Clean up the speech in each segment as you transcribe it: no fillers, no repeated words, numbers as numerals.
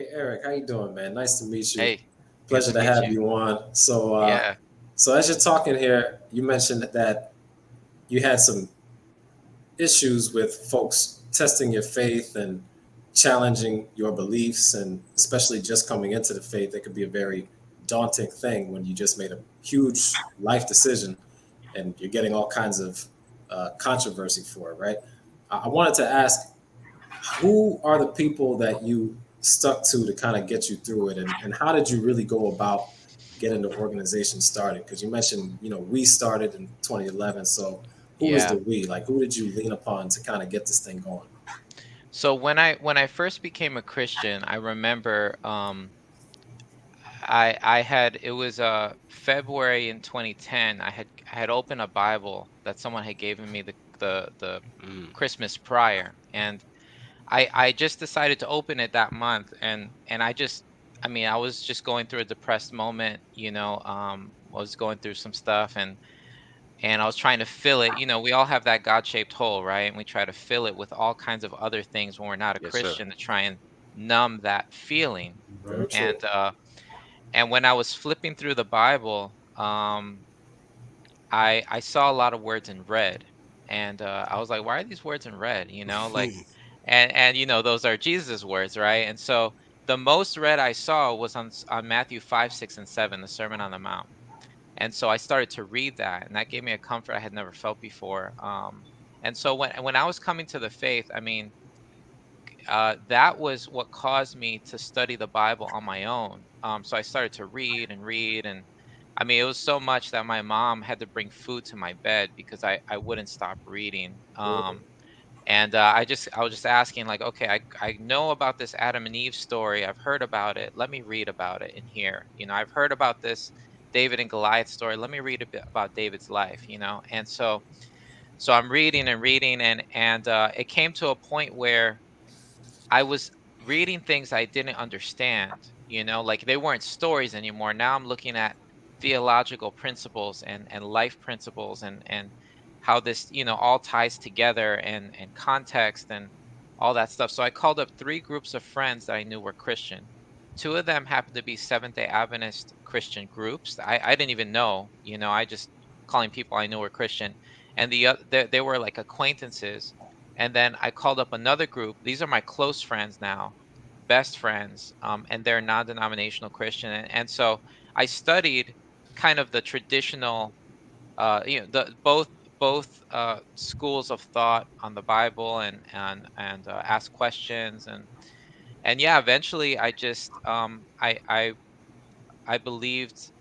Hey Eric, how you doing, man? Nice to meet you. Hey, good Pleasure to to meet have you. you on. Yeah. So as you're talking here, you mentioned that you had some issues with folks testing your faith and challenging your beliefs, and especially just coming into the faith, it could be a very daunting thing when you just made a huge life decision and you're getting all kinds of controversy for it, right? I wanted to ask, who are the people that you stuck to kind of get you through it, and how did you really go about getting the organization started? Because you mentioned, we started in 2011. So who was the Yeah. we? Like, who did you lean upon to kind of get this thing going? So when I first became a Christian, I remember I had it was February in 2010. I had opened a Bible that someone had given me the Mm, Christmas prior, and I just decided to open it that month, and I mean, I was just going through a depressed moment, I was going through some stuff, and I was trying to fill it. We all have that God-shaped hole, right? And we try to fill it with all kinds of other things when we're not a yes, sir. Christian to try and numb that feeling. Very And true. when I was flipping through the Bible, I saw a lot of words in red, and I was like, why are these words in red? Like, and those are Jesus' words, right? And so the most red I saw was on Matthew 5, 6, and 7, the Sermon on the Mount. And so I started to read that, and that gave me a comfort I had never felt before. And so when I was coming to the faith, I mean, that was what caused me to study the Bible on my own. So I started to read and read, and I mean, it was so much that my mom had to bring food to my bed because I wouldn't stop reading. And I was just asking, like, okay, I know about this Adam and Eve story. I've heard about it. Let me read about it in here. I've heard about this David and Goliath story. Let me read a bit about David's life. And so I'm reading and reading, and it came to a point where I was reading things I didn't understand. Like, they weren't stories anymore. Now I'm looking at theological principles and life principles, and how this, all ties together, and context and all that stuff. So I called up three groups of friends that I knew were Christian. Two of them happened to be Seventh-day Adventist Christian groups. I didn't even know, I just calling people I knew were Christian. And they were like acquaintances. And then I called up another group. These are my close friends now, best friends, and they're non-denominational Christian. And so I studied kind of the traditional, the both schools of thought on the Bible, and ask questions, and yeah, eventually I just I believed,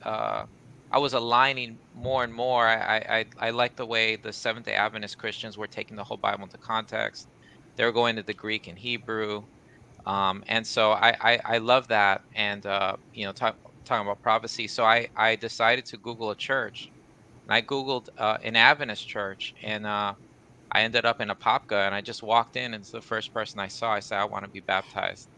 I was aligning more and more. I liked the way the Seventh Day Adventist Christians were taking the whole Bible into context. They were going to the Greek and Hebrew, and so I love that. And talking about prophecy. So I decided to Google a church, and I Googled an Adventist church, and I ended up in Apopka, and I just walked in, and it's the first person I saw. I said, I want to be baptized.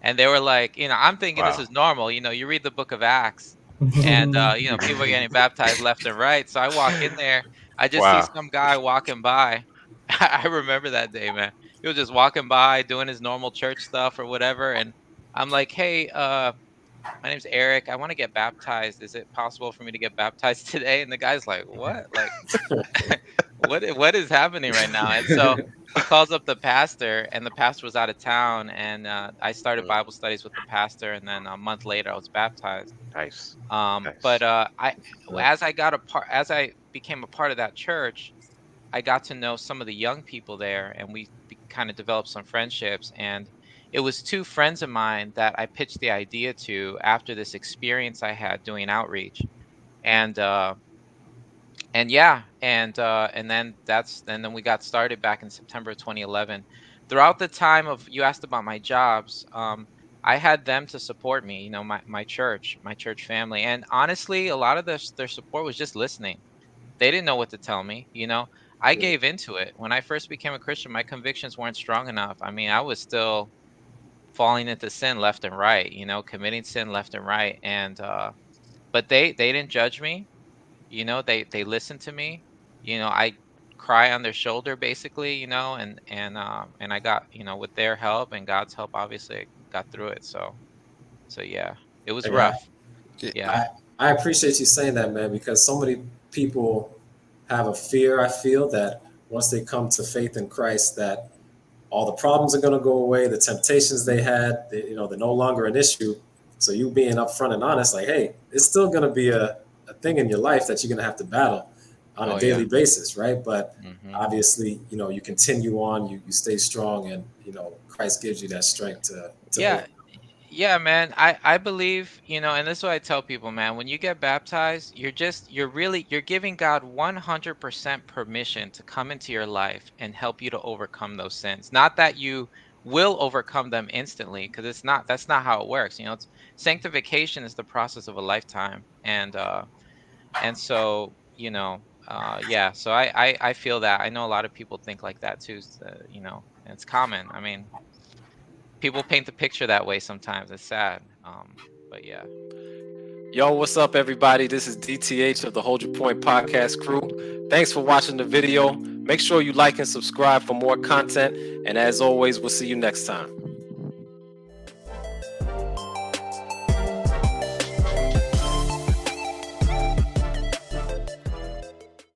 And they were like, I'm thinking this Wow. is normal. You read the book of Acts, and people are getting baptized left and right. So I walk in there, I just see Wow. some guy walking by. I remember that day, man. He was just walking by doing his normal church stuff or whatever, and I'm like, hey, my name's Eric. I want to get baptized. Is it possible for me to get baptized today? And the guy's like, what? Like, what is happening right now? And so he calls up the pastor, and the pastor was out of town, and I started Mm, Bible studies with the pastor, and then a month later I was baptized. nice. But Nice. I as I became a part of that church, I got to know some of the young people there, and we kind of developed some friendships. And it was two friends of mine that I pitched the idea to after this experience I had doing outreach. And yeah, and then we got started back in September of 2011. Throughout the time of, you asked about my jobs, I had them to support me, my church family. And honestly, a lot of their support was just listening. They didn't know what to tell me. I Good. gave into it. When I first became a Christian, my convictions weren't strong enough. I mean, I was still falling into sin left and right, committing sin left and right. And but they didn't judge me. They listened to me. I cry on their shoulder basically, and I got, with their help and God's help, obviously I got through it. So So yeah, it was Yeah, rough. Yeah. Yeah. I appreciate you saying that, man, because so many people have a fear, I feel, that once they come to faith in Christ, that all the problems are going to go away, the temptations they had, they're no longer an issue. So you being upfront and honest, like, hey, it's still going to be a thing in your life that you're going to have to battle on a Oh daily yeah. basis, right? But Hmm. obviously, you continue on, you stay strong, and Christ gives you that strength to Yeah. over. Yeah, man. I believe, and this is what I tell people, man. When you get baptized, you're giving God 100% permission to come into your life and help you to overcome those sins. Not that you will overcome them instantly, because that's not how it works. It's sanctification is the process of a lifetime. And so, yeah, so I feel that. I know a lot of people think like that too, and it's common. I mean, people paint the picture that way sometimes. It's sad. But yeah. Yo, what's up, everybody? This is DTH of the Hold Your Point podcast crew. Thanks for watching the video. Make sure you like and subscribe for more content. And as always, we'll see you next time.